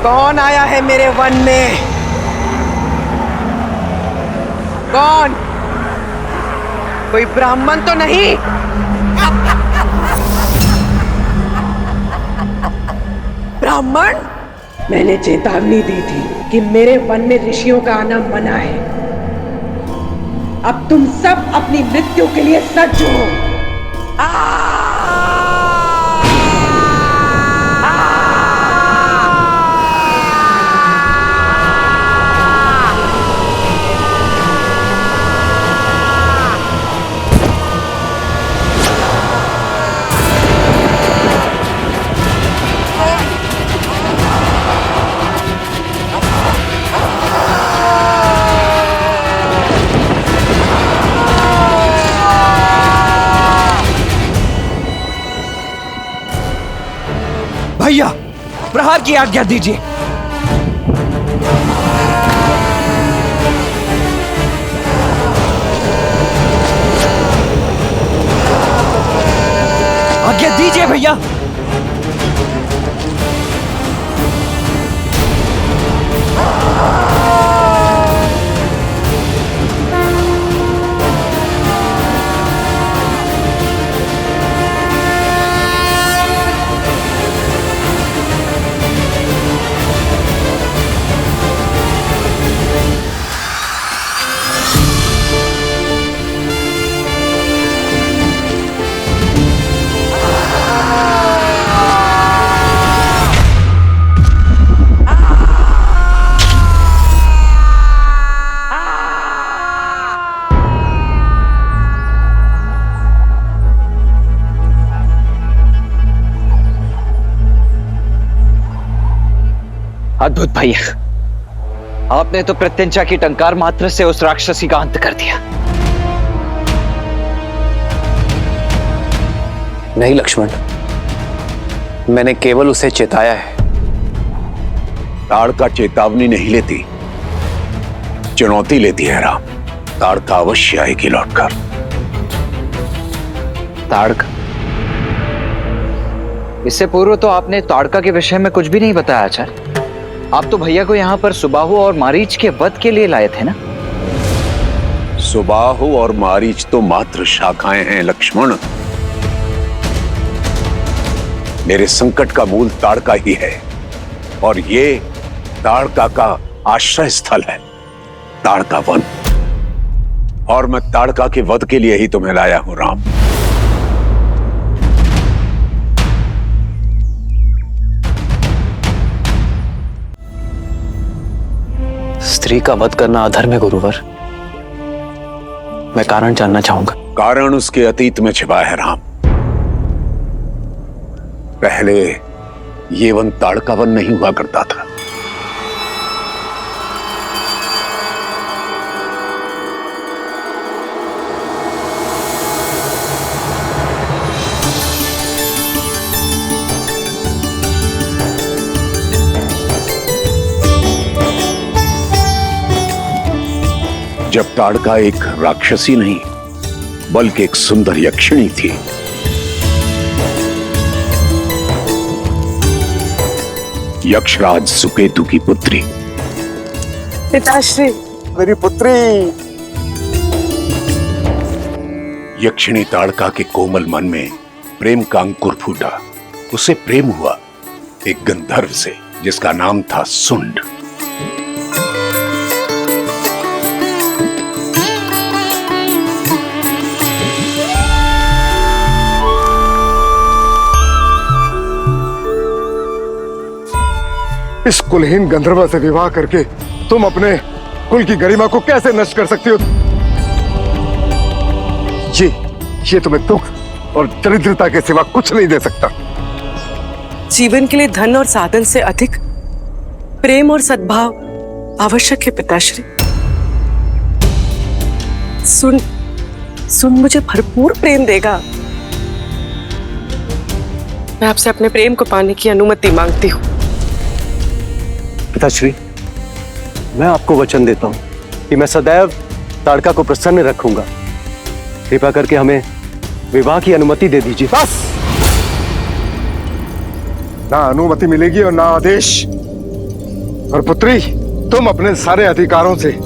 कौन आया है मेरे वन में? कौन? कोई ब्राह्मण तो नहीं? ब्राह्मण? मैंने चेतावनी दी थी कि मेरे वन में ऋषियों का आना मना है। अब तुम सब अपनी मृत्यु के लिए सज्ज हो। भैया, प्रहार की आज्ञा दीजिए। आज्ञा दीजिए भैया। अद्भुत भैया, आपने तो प्रत्यंचा की टंकार मात्र से उस राक्षसी का अंत कर दिया। नहीं लक्ष्मण, मैंने केवल उसे चेताया है। ताड़का चेतावनी नहीं लेती, चुनौती लेती है राम। ताड़का अवश्य आएगी लौटकर। ताड़का? इससे पूर्व तो आपने ताड़का के विषय में कुछ भी नहीं बताया आचार्य। आप तो भैया को यहाँ पर सुबाहु और मारीच के वध के लिए लाए थे ना? सुबाहु और मारीच तो मात्र शाखाएं हैं लक्ष्मण। मेरे संकट का मूल ताड़का ही है, और ये ताड़का का आश्रय स्थल है, ताड़का वन। और मैं ताड़का के वध के लिए ही तुम्हें लाया हूं राम। स्त्री का वध करना अधर्म है गुरुवर। मैं कारण जानना चाहूंगा। कारण उसके अतीत में छिपा है राम। पहले ये वन ताड़का वन नहीं हुआ करता था। जब ताड़का एक राक्षसी नहीं बल्कि एक सुंदर यक्षिणी थी। यक्षराज सुकेतु की पुत्री। पिताश्री, मेरी पुत्री। यक्षिणी ताड़का के कोमल मन में प्रेम का अंकुर फूटा। उसे प्रेम हुआ एक गंधर्व से जिसका नाम था सुंड। इस कुलहीन गंधर्व से विवाह करके तुम अपने कुल की गरिमा को कैसे नष्ट कर सकती हो? ये तुम्हें दुख और दरिद्रता के सिवा कुछ नहीं दे सकता। जीवन के लिए धन और साधन से अधिक प्रेम और सद्भाव आवश्यक है पिताश्री। सुन मुझे भरपूर प्रेम देगा। मैं आपसे अपने प्रेम को पाने की अनुमति मांगती हूँ। पिताश्री, मैं आपको वचन देता हूं कि मैं सदैव ताड़का को प्रसन्न रखूंगा। कृपा करके हमें विवाह की अनुमति दे दीजिए। बस, ना अनुमति मिलेगी और ना आदेश। और पुत्री, तुम अपने सारे अधिकारों से,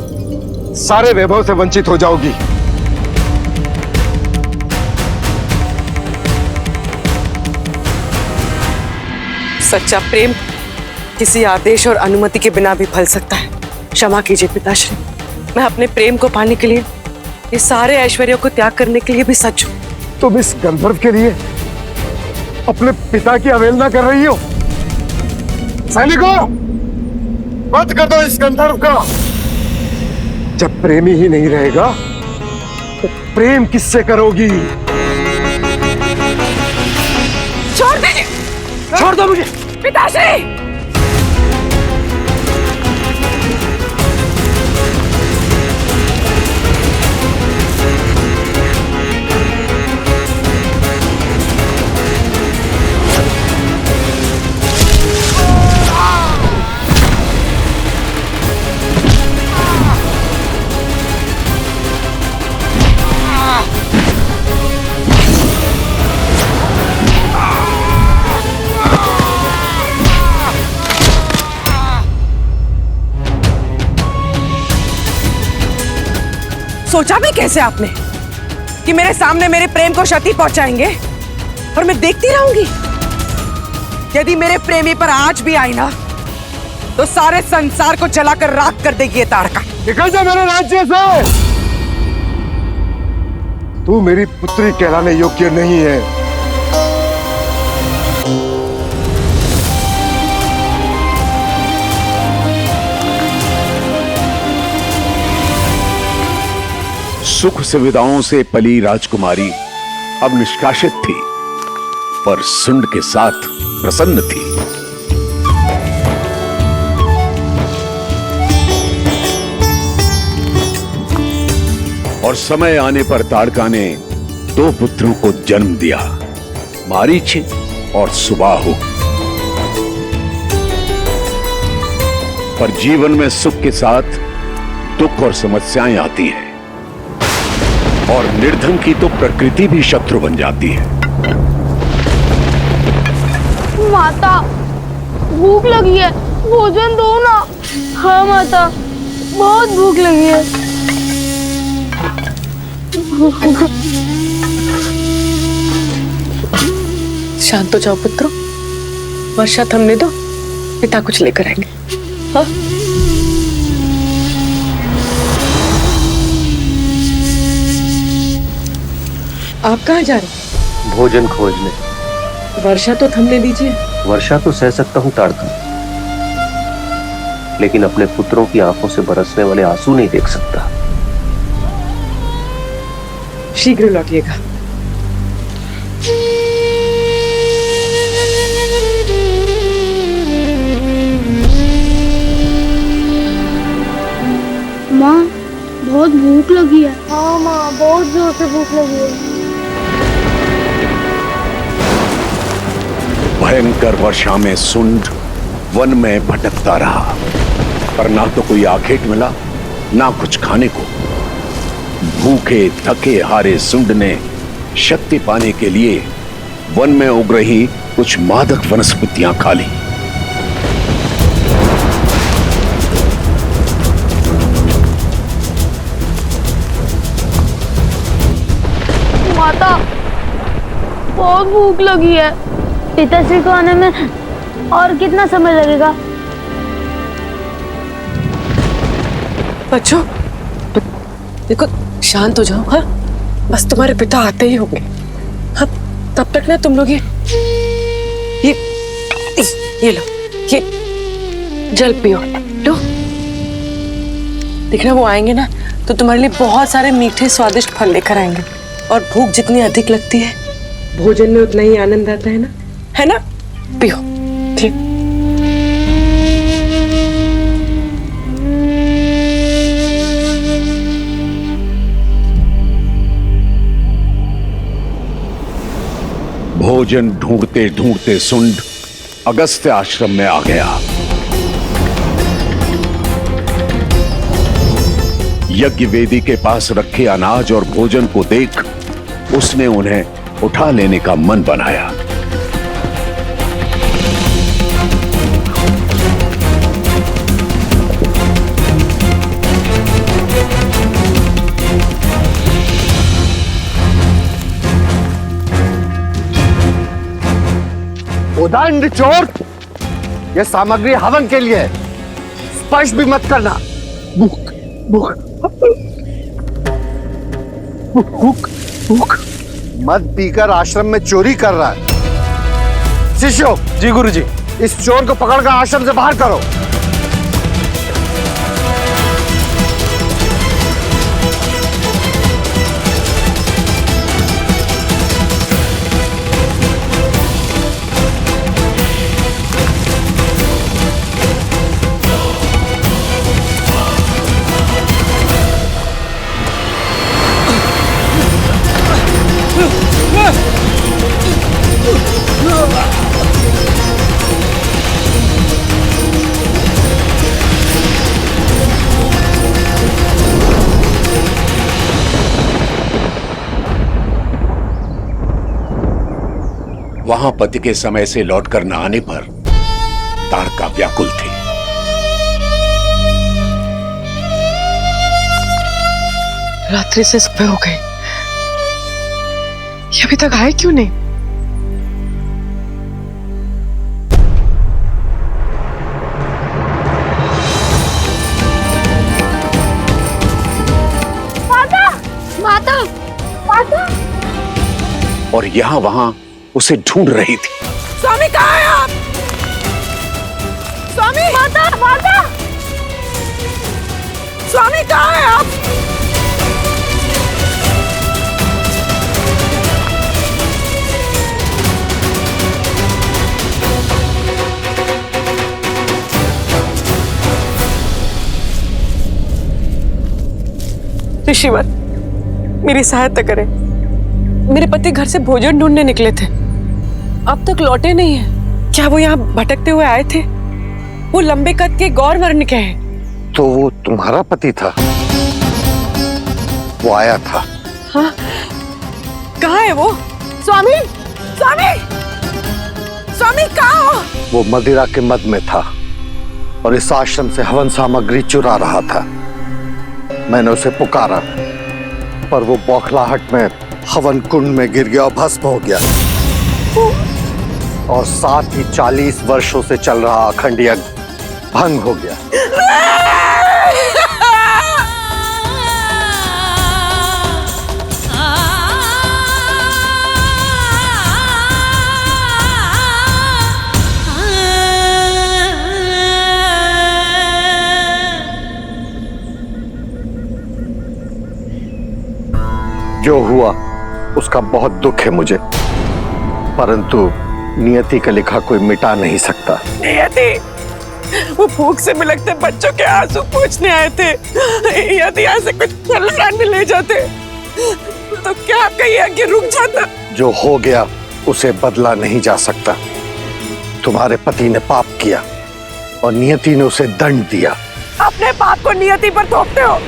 सारे वैभव से वंचित हो जाओगी। सच्चा प्रेम किसी आदेश और अनुमति के बिना भी फल सकता है। क्षमा कीजिए पिताश्री, मैं अपने प्रेम को पाने के लिए, ये सारे ऐश्वर्यों को त्याग करने के लिए भी सच हूं। तुम इस गंधर्व के लिए अपने पिता की अवहेलना कर रही हो। सैनिकों, बंद कर दो इस गंधर्व का। जब प्रेमी ही नहीं रहेगा तो प्रेम किससे करोगी? छोड़ दीजिए, छोड़ दो मुझे। पिताश्री। सोचा भी कैसे आपने कि मेरे सामने मेरे प्रेम को क्षति पहुंचाएंगे और मैं देखती रहूंगी? यदि मेरे प्रेमी पर आज भी आई ना, तो सारे संसार को जलाकर राख कर देगी ये ताड़का। निकल जा मेरे राज्य से। तू मेरी पुत्री कहलाने योग्य नहीं है। सुख सुविधाओं से पली राजकुमारी अब निष्कासित थी, पर सुंड के साथ प्रसन्न थी। और समय आने पर ताड़का ने 2 पुत्रों को जन्म दिया, मारीच और सुबाहु। पर जीवन में सुख के साथ दुख और समस्याएं आती हैं, और निर्धन की तो प्रकृति भी शत्रु बन जाती है। माता, भूख लगी है, भोजन दो ना। हाँ माता, बहुत भूख लगी है। शांत हो जाओ पुत्रों, वर्षा थमने दो, पिता कुछ लेकर आएंगे। हाँ? आप कहाँ जा रहे हैं? भोजन खोजने। वर्षा तो थमने दीजिए। वर्षा तो सह सकता हूँ ताड़का, लेकिन अपने पुत्रों की आंखों से बरसने वाले आंसू नहीं देख सकता। शीघ्र लौटिएगा। माँ, बहुत भूख लगी है। हाँ माँ, बहुत जोर से भूख लगी है। भयंकर वर्षा में सुंड वन में भटकता रहा, पर ना तो कोई आखेट मिला, ना कुछ खाने को। भूखे थके हारे सुंड ने शक्ति पाने के लिए वन में उग रही कुछ मादक वनस्पतियां खा ली। माता, बहुत भूख लगी है। पिताश्री को आने में और कितना समय लगेगा? बच्चों, देखो, शांत हो जाओ। हाँ, बस तुम्हारे पिता आते ही होंगे। हाँ, तब तक ना तुम लोग ये लो, ये जल पियो। लो, देखना वो आएंगे ना तो तुम्हारे लिए बहुत सारे मीठे स्वादिष्ट फल लेकर आएंगे। और भूख जितनी अधिक लगती है, भोजन में उतना ही आनंद आता है ना? है ना? पियो। ठीक। भोजन ढूंढते ढूंढते सुंड अगस्त्य आश्रम में आ गया। यज्ञ वेदी के पास रखे अनाज और भोजन को देख उसने उन्हें उठा लेने का मन बनाया। उदाहरण चोर, ये सामग्री हवन के लिए है, स्पर्श भी मत करना। भूख भूख भूख भूख मत पीकर आश्रम में चोरी कर रहा है। शिष्यों, जी गुरुजी। इस चोर को पकड़कर आश्रम से बाहर करो। वहां पति के समय से लौटकर न आने पर ताड़का व्याकुल थी। रात्रि से सुबह हो गई, ये अभी तक आए क्यों नहीं? माता माता माता। और यहां वहां उसे ढूंढ रही थी। स्वामी कहाँ है आप? स्वामी! माता माता। स्वामी कहाँ है आप? ऋषिवर, मेरी सहायता करें। मेरे पति घर से भोजन ढूंढने निकले थे, अब तक लौटे नहीं हैं। क्या वो यहाँ भटकते हुए आए थे? वो लंबे कद के गौर वर्ण के हैं। तो वो तुम्हारा पति था? वो आया था। हाँ, कहाँ है वो? स्वामी! स्वामी! स्वामी कहाँ हो? वो मदिरा के मद में था और इस आश्रम से हवन सामग्री चुरा रहा था। मैंने उसे पुकारा, पर वो बौखलाहट में हवन कुंड में गिर गया और भस्म हो गया। और साथ ही 40 वर्षों से चल रहा अखंड यज्ञ भंग हो गया। जो हुआ उसका बहुत दुख है मुझे, परंतु नियति का लिखा कोई मिटा नहीं सकता। नियति! वो भूख से बिलखते बच्चों के आंसू पोंछने आए थे। यदि यहाँ से कुछ फल ले जाते तो क्या आपका ये यज्ञ रुक जाता? जो हो गया उसे बदला नहीं जा सकता। तुम्हारे पति ने पाप किया और नियति ने उसे दंड दिया। अपने पाप को नियति पर थोपते हो।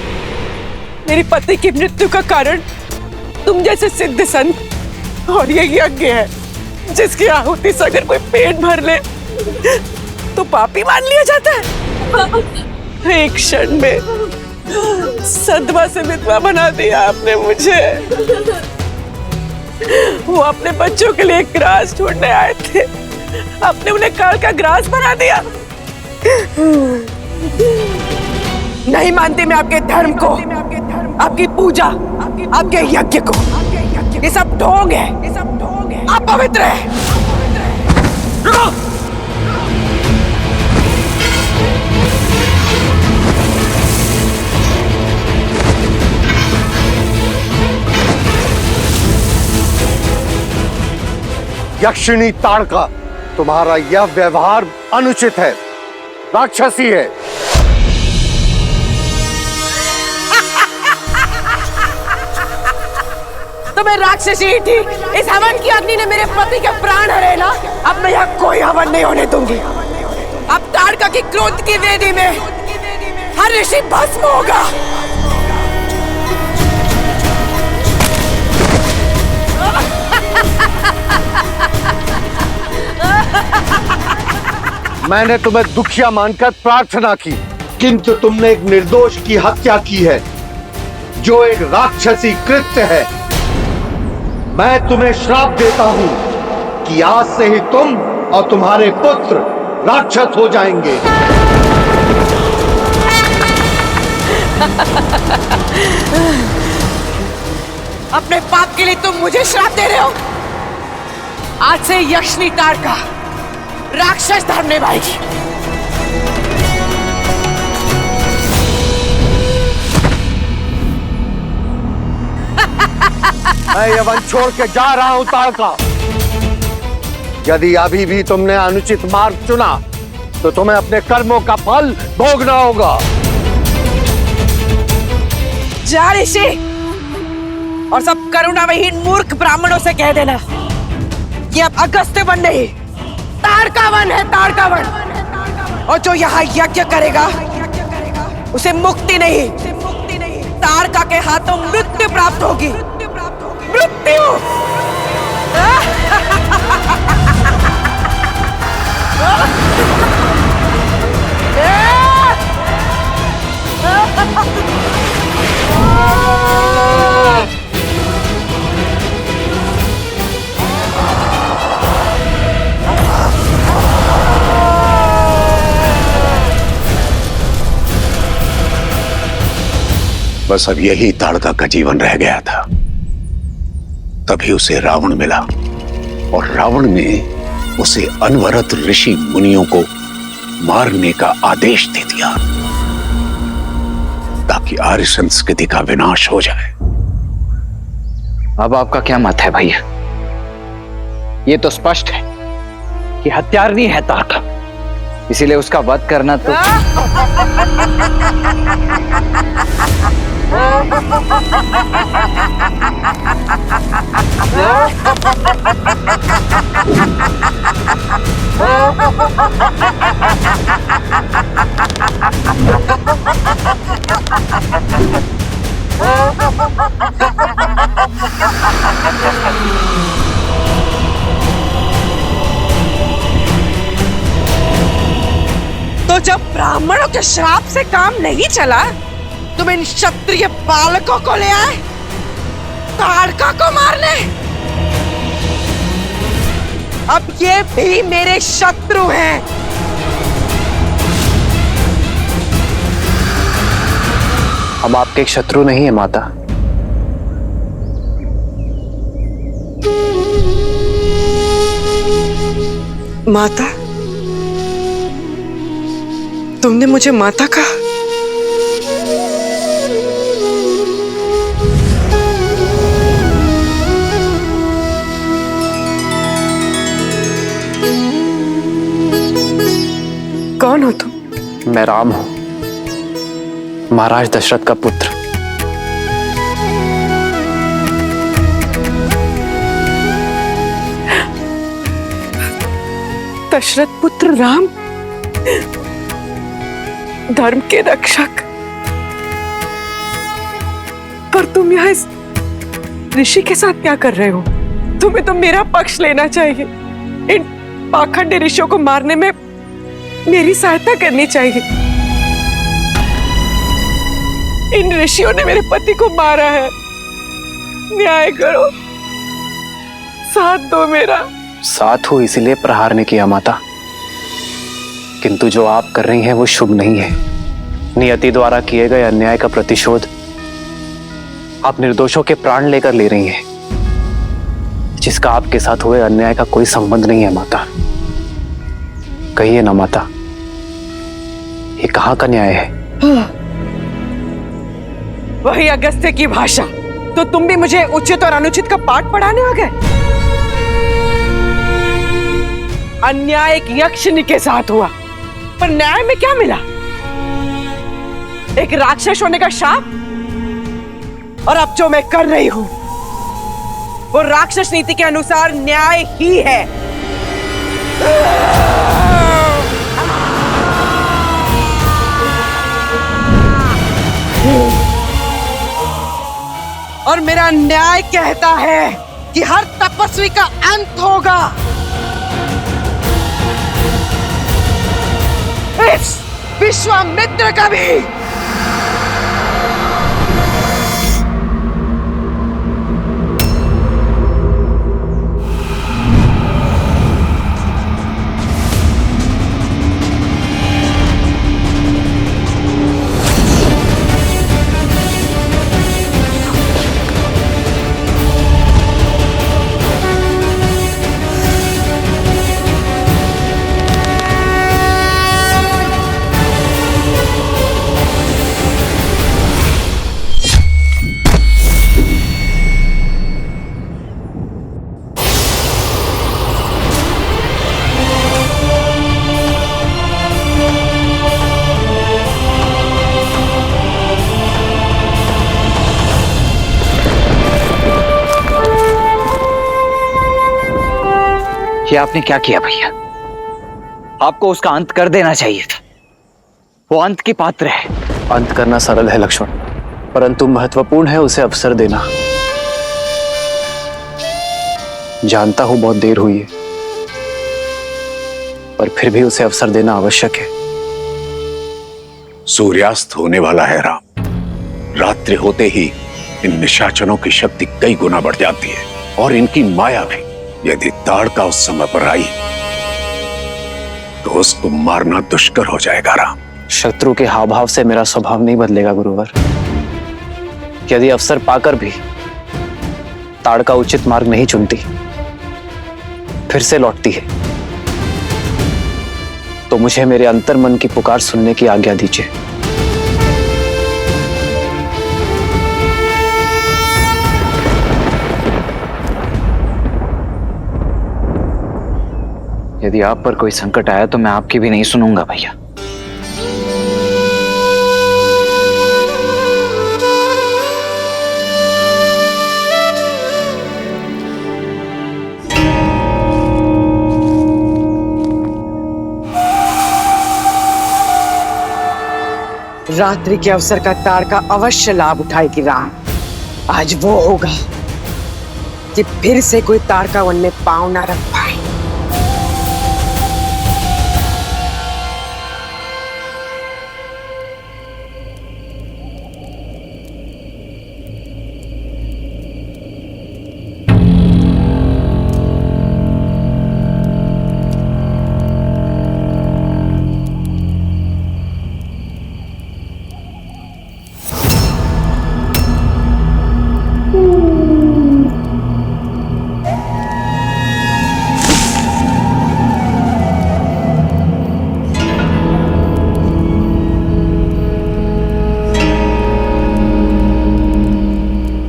मेरी पति की मृत्यु का कारण तुम जैसे सिद्ध संत और ये यज्ञ है, जिसकी आहुति से अगर कोई पेट भर ले तो पापी मान लिया जाता है। एक क्षण में सदमा से विधवा बना दिया आपने मुझे। वो अपने बच्चों के लिए एक ग्रास ढूंढने आए थे, आपने उन्हें काल का ग्रास बना दिया। नहीं मानती मैं आपके धर्म को, आपकी पूजा, आपके यज्ञ को। ये सब ढोंग है, अपवित्र है। रुको! यक्षिणी ताड़का, तुम्हारा यह व्यवहार अनुचित है, राक्षसी है। तो मैं राक्षसी ही थी। इस हवन की अग्नि ने मेरे पति के प्राण हरे ना। अब मैं यहाँ कोई हवन नहीं होने दूंगी। अब ताड़का की क्रोध की वेदी में हर ऋषि भस्म होगा। मैंने तुम्हें दुखिया मानकर प्रार्थना की, किंतु तुमने एक निर्दोष की हत्या की है, जो एक राक्षसी कृत्य है। मैं तुम्हें श्राप देता हूं कि आज से ही तुम और तुम्हारे पुत्र राक्षस हो जाएंगे। अपने पाप के लिए तुम मुझे श्राप दे रहे हो। आज से यक्षिनी ताड़का राक्षस धर्म निभाएगी। मैं ये वन छोड़ के जा रहा हूं ताड़का। यदि अभी भी तुमने अनुचित मार्ग चुना तो तुम्हें अपने कर्मों का फल भोगना होगा। जा ऋषि, और सब करुणाविहीन मूर्ख ब्राह्मणों से कह देना कि अब अगस्त्य वन नहीं, ताड़का वन है, ताड़का वन। और जो यहाँ यज्ञ करेगा उसे मुक्ति नहीं, ताड़का के हाथों मृत्यु प्राप्त होगी। मृत्यु। बस अब यही ताड़का का जीवन रह गया था। तभी उसे रावण मिला और रावण ने उसे अनवरत ऋषि मुनियों को मारने का आदेश दे दिया ताकि आर्य संस्कृति का विनाश हो जाए। अब आपका क्या मत है भैया? ये तो स्पष्ट है कि हत्यारनी है ताड़का, इसीलिए उसका वध करना तो तो जब ब्राह्मणों के श्राप से काम नहीं चला, तुम इन क्षत्रिय बालकों को ले आए ताड़का को मारने। अब ये भी मेरे शत्रु हैं। हम आपके शत्रु नहीं है माता। माता? तुमने मुझे माता कहा? कौन हो तुम? मैं राम हूं, महाराज दशरथ का पुत्र। दशरथ पुत्र राम, धर्म के रक्षक। पर तुम यहाँ इस ऋषि के साथ क्या कर रहे हो? तुम्हें तो मेरा पक्ष लेना चाहिए। इन पाखंडी ऋषियों को मारने में मेरी सहायता करनी चाहिए। इन ऋषियों ने मेरे पति को मारा है, न्याय करो, साथ दो मेरा। साथ हो इसीलिए प्रहार ने किया माता, किंतु जो आप कर रही हैं वो शुभ नहीं है। नियति द्वारा किए गए अन्याय का प्रतिशोध आप निर्दोषों के प्राण लेकर ले रही हैं, जिसका आपके साथ हुए अन्याय का कोई संबंध नहीं है माता। कहिए ना माता, ये कहाँ का न्याय है? वही अगस्त्य की भाषा। तो तुम भी मुझे उचित और अनुचित का पाठ पढ़ाने आ गए? अन्याय एक यक्षिनी के साथ हुआ, पर न्याय में क्या मिला? एक राक्षस होने का शाप। और अब जो मैं कर रही हूं वो राक्षस नीति के अनुसार न्याय ही है। और मेरा न्याय कहता है कि हर तपस्वी का अंत होगा। इस विश्वामित्र का भी। ये आपने क्या किया भैया? आपको उसका अंत कर देना चाहिए था। वो अंत की पात्र है। अंत करना सरल है लक्ष्मण, परंतु महत्वपूर्ण है उसे अवसर देना। जानता हूं बहुत देर हुई है, पर फिर भी उसे अवसर देना आवश्यक है। सूर्यास्त होने वाला है राम। रात्रि होते ही इन निशाचरों की शक्ति कई गुना बढ़ जाती है और इनकी माया भी। यदि ताड़का उस समय पर आई तो उसको मारना दुष्कर हो जाएगा राम। शत्रु के हाव भाव से मेरा स्वभाव नहीं बदलेगा गुरुवर। यदि अवसर पाकर भी ताड़का उचित मार्ग नहीं चुनती, फिर से लौटती है, तो मुझे मेरे अंतर मन की पुकार सुनने की आज्ञा दीजिए। यदि आप पर कोई संकट आया तो मैं आपकी भी नहीं सुनूंगा भैया। रात्रि के अवसर का ताड़का अवश्य लाभ उठाएगी राम। आज वो होगा कि फिर से कोई ताड़का वन में पांव ना रख पाए।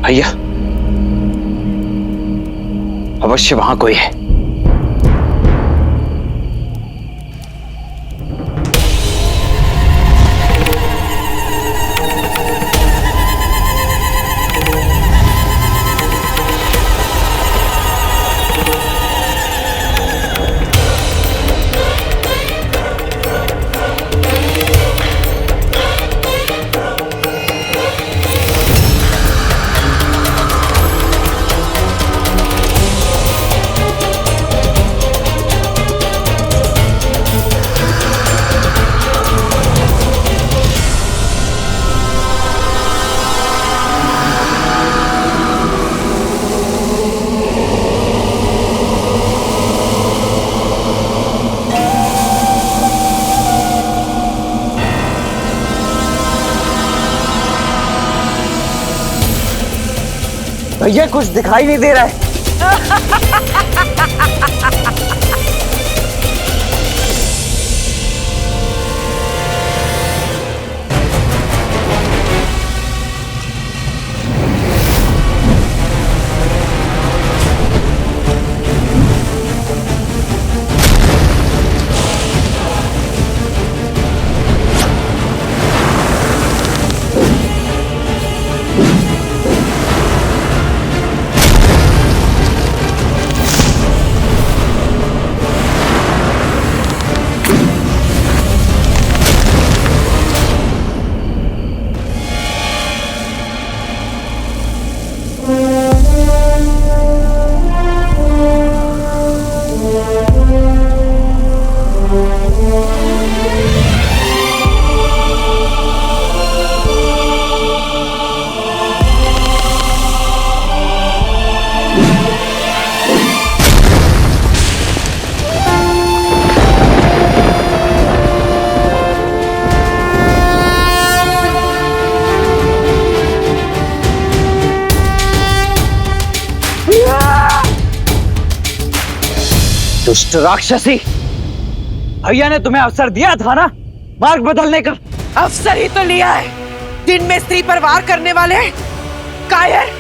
भैया, अवश्य वहां कोई है। भैया कुछ दिखाई नहीं दे रहा है। दुष्ट राक्षसी, भैया ने तुम्हें अवसर दिया था ना मार्ग बदलने का। अवसर ही तो लिया है। दिन में स्त्री पर वार करने वाले कायर,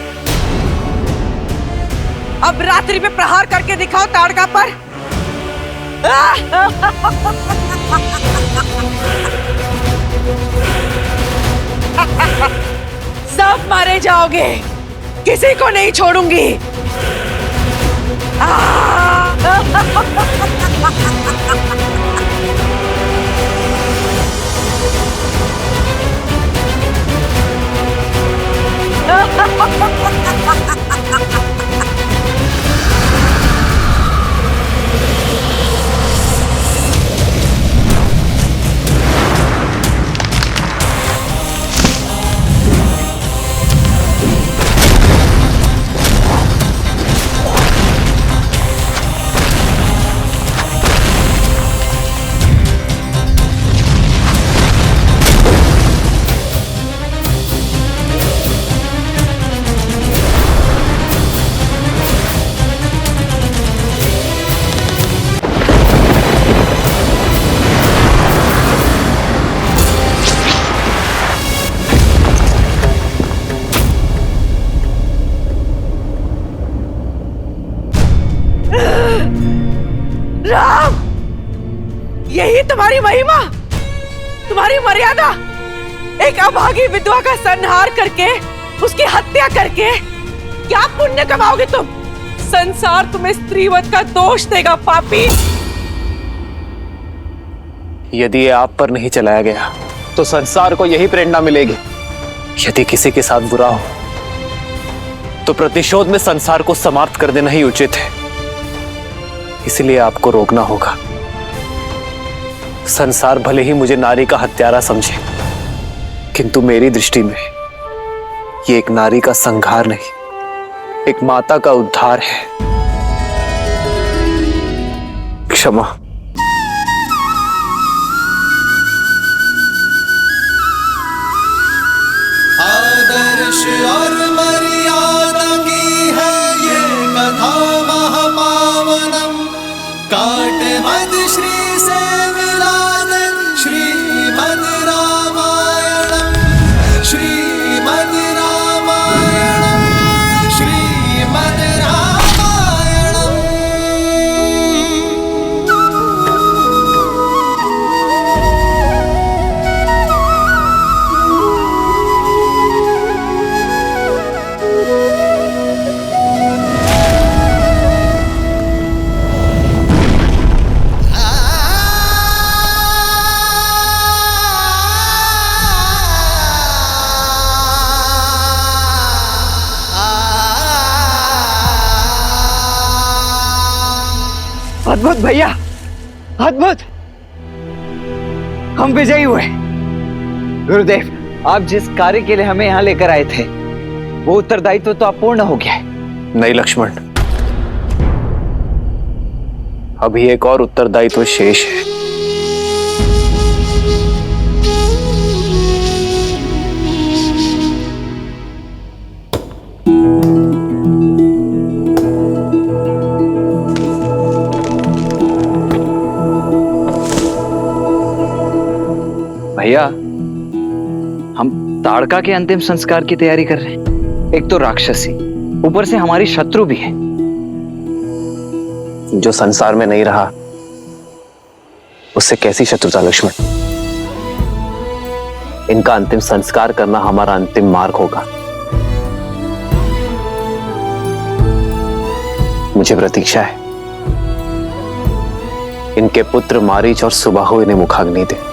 अब रात्रि में प्रहार करके दिखाओ ताड़का पर। सब मारे जाओगे, किसी को नहीं छोड़ूंगी। राम, यही तुम्हारी महिमा, तुम्हारी मर्यादा। एक अभागी विधवा का संहार करके, उसकी हत्या करके क्या पुण्य कमाओगे तुम? संसार तुम्हें स्त्रीवध का दोष देगा पापी। यदि ये आप पर नहीं चलाया गया तो संसार को यही प्रेरणा मिलेगी। यदि किसी के साथ बुरा हो तो प्रतिशोध में संसार को समाप्त कर देना ही उचित है। इसलिए आपको रोकना होगा। संसार भले ही मुझे नारी का हत्यारा समझे, किंतु मेरी दृष्टि में ये एक नारी का संहार नहीं, एक माता का उद्धार है। क्षमा। आदर्श और मर्यादा की है ये कथा महापावनम। काट मद श्री से मिलाद श्रीमद रामायणम, श्रीमद रामायणम, श्रीमद रामायणम। अद्भुत भैया, अद्भुत। हम विजयी हुए। गुरुदेव, आप जिस कार्य के लिए हमें यहाँ लेकर आए थे वो उत्तरदायित्व तो अपूर्ण हो गया है। नहीं लक्ष्मण, अभी एक और उत्तरदायित्व शेष है। भैया, हम ताड़का के अंतिम संस्कार की तैयारी कर रहे हैं। एक तो राक्षसी, ऊपर से हमारी शत्रु भी है। जो संसार में नहीं रहा उससे कैसी शत्रुता लक्ष्मण? इनका अंतिम संस्कार करना हमारा अंतिम मार्ग होगा। मुझे प्रतीक्षा है इनके पुत्र मारीच और सुबाहु इन्हें मुखाग्नि दे।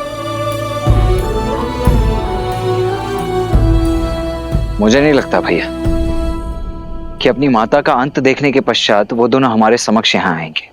मुझे नहीं लगता भैया कि अपनी माता का अंत देखने के पश्चात वो दोनों हमारे समक्ष यहाँ आएंगे।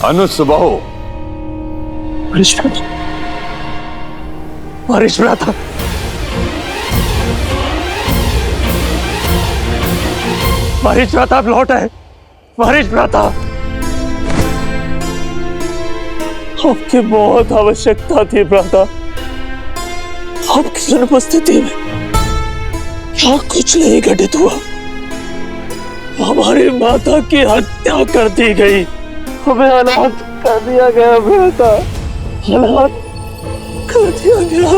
अनुसुबाहु, मारीच भ्राता, मारीच भ्राता आप लौट आए। मारीच भ्राता, आपकी बहुत आवश्यकता थी भ्राता। आपकी अनुपस्थिति में क्या कुछ नहीं घटित हुआ। हमारी माता की हत्या कर दी गई, हमें अनाथ कर दिया गया भ्राता, अनाथ कर दिया गया।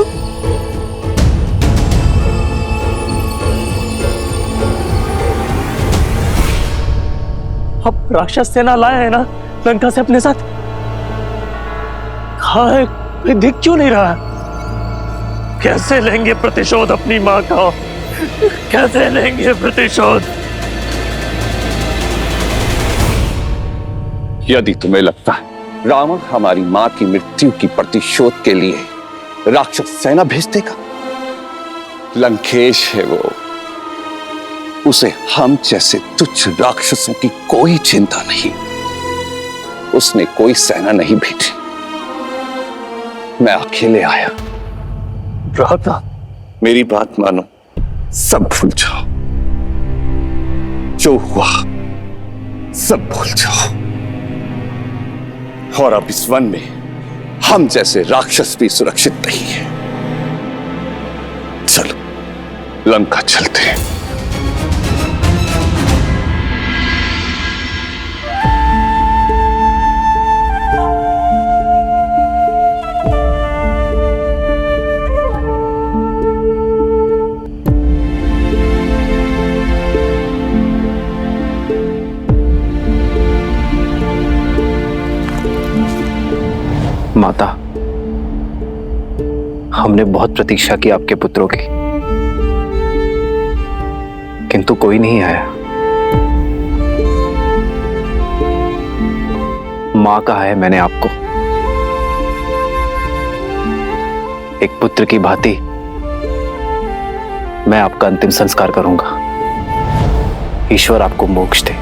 आप राक्षस सेना लाए हैं ना लंका से अपने साथ? कहाँ है? कोई दिख क्यों नहीं रहा? कैसे लेंगे प्रतिशोध अपनी माँ का? कैसे लेंगे प्रतिशोध? यदि तुम्हें लगता है रावण हमारी मां की मृत्यु की प्रतिशोध के लिए राक्षस सेना भेज देगा, लंकेश है वो, उसे हम जैसे तुच्छ राक्षसों की कोई चिंता नहीं। उसने कोई सेना नहीं भेजी, मैं अकेले आया। भ्राता, मेरी बात मानो, सब भूल जाओ, जो हुआ सब भूल जाओ। और अब इस वन में हम जैसे राक्षस भी सुरक्षित नहीं है। चलो लंका चलते हैं। माता, हमने बहुत प्रतीक्षा की आपके पुत्रों की, किंतु कोई नहीं आया। मां कहा है मैंने आपको, एक पुत्र की भांति मैं आपका अंतिम संस्कार करूंगा। ईश्वर आपको मोक्ष दे।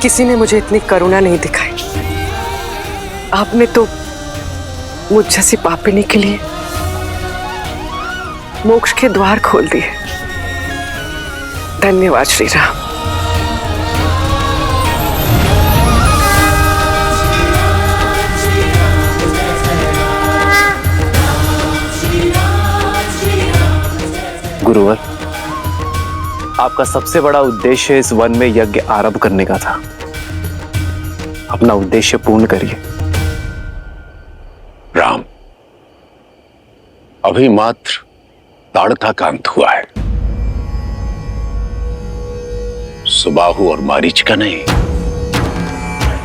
किसी ने मुझे इतनी करुणा नहीं दिखाई। आपने तो मुझ जैसी पापिनी के लिए मोक्ष के द्वार खोल दिए। धन्यवाद श्री राम। गुरुवर, आपका सबसे बड़ा उद्देश्य इस वन में यज्ञ आरंभ करने का था। अपना उद्देश्य पूर्ण करिए। राम, अभी मात्र ताड़का का अंत हुआ है, सुबाहु और मारीच का नहीं।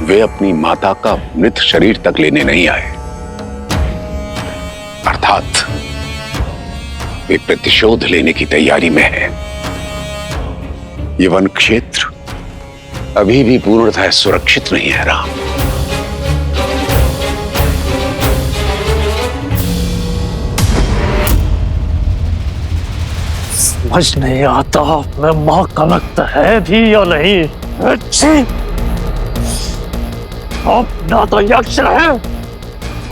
वे अपनी माता का मृत शरीर तक लेने नहीं आए, अर्थात वे प्रतिशोध लेने की तैयारी में है। ये वन क्षेत्र अभी भी पूर्णतः सुरक्षित नहीं है राम। समझ नहीं आता मैं मां का लगता है भी या नहीं। अच्छी, अब ना तो यक्ष है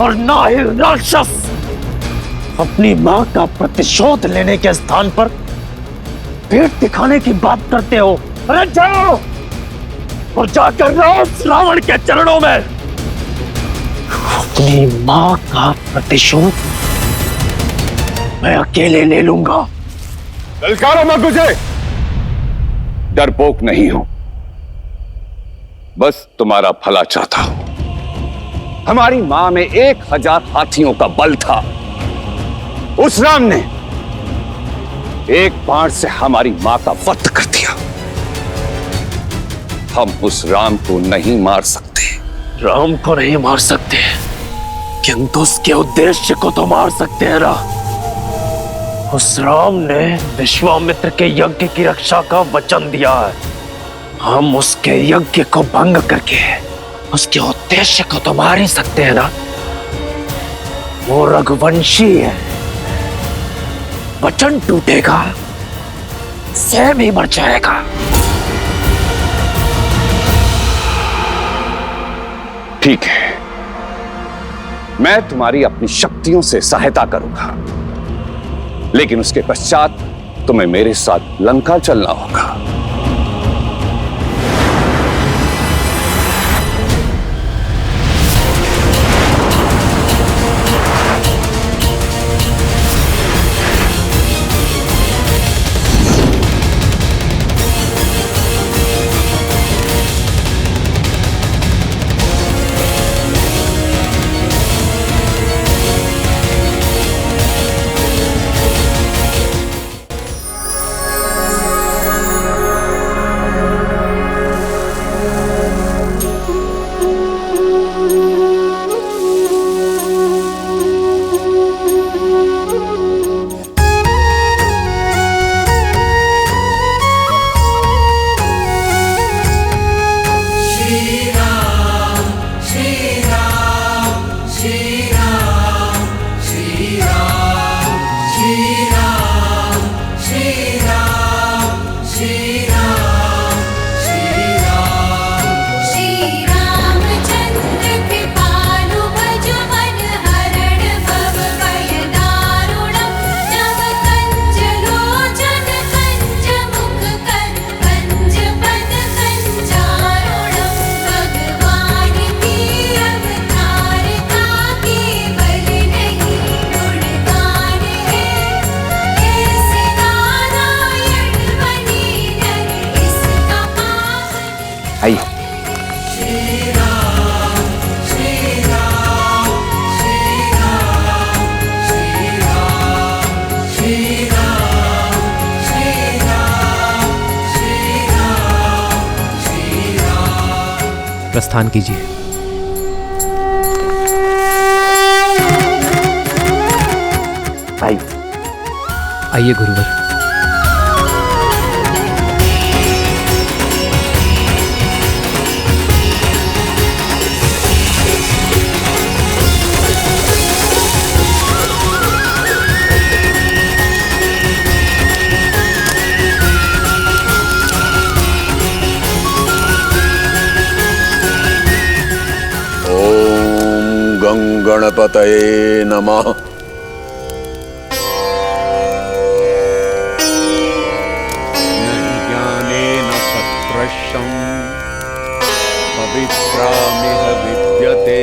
और ना ही राक्षस। अपनी मां का प्रतिशोध लेने के स्थान पर पेट दिखाने की बात करते हो। अरे जाओ और जाकर रावण के चरणों में अपनी मां का प्रतिशोध मैं अकेले ले लूंगा। ललकारो मत मुझे, डरपोक नहीं हूं, बस तुम्हारा भला चाहता हूं। हमारी मां में 1000 हाथियों का बल था। उस राम ने एक बाण से हमारी मां का वध कर दिया। हम उस राम को नहीं मार सकते। राम को नहीं मार सकते, किंतु उसके उद्देश्य को तो मार सकते हैं ना। उस राम ने विश्वामित्र के यज्ञ की रक्षा का वचन दिया है। हम उसके यज्ञ को भंग करके उसके उद्देश्य को तो मार ही सकते हैं ना। वो रघुवंशी है, वचन टूटेगा स्वयं ही मर जाएगा। ठीक है, मैं तुम्हारी अपनी शक्तियों से सहायता करूंगा, लेकिन उसके पश्चात तुम्हें मेरे साथ लंका चलना होगा। आइए। प्रस्थान कीजिए। आइए। आइए गुरुवर। गणपतये नमः। न ज्ञानेन सदृशं पवित्रमिह विद्यते।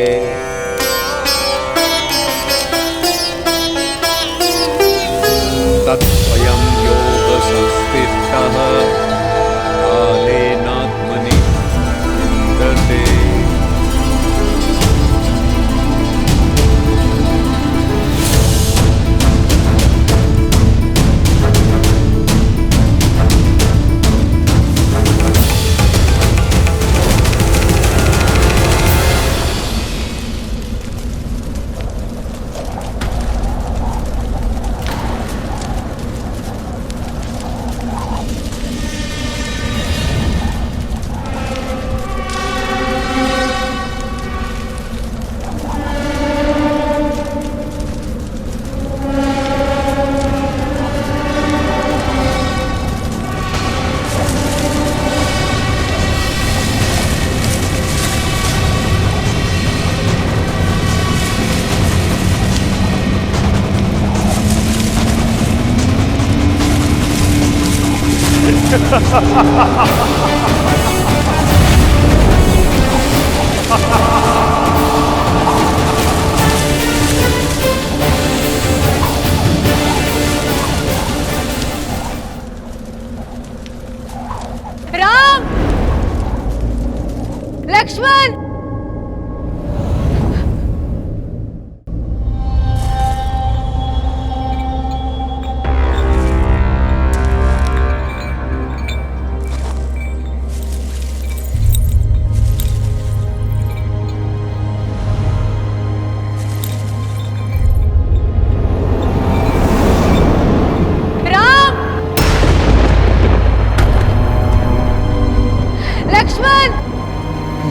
तत्स्वयं योगसंस्थितः कालेनात्मनि विन्दते। राम, लक्ष्मण,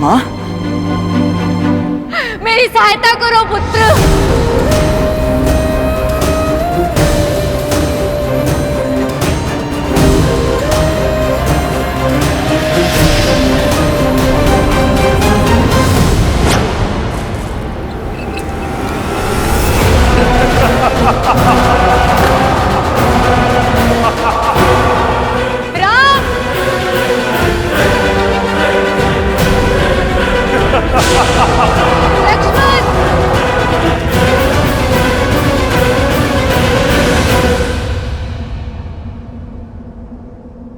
माँ, मेरी सहायता करो पुत्र।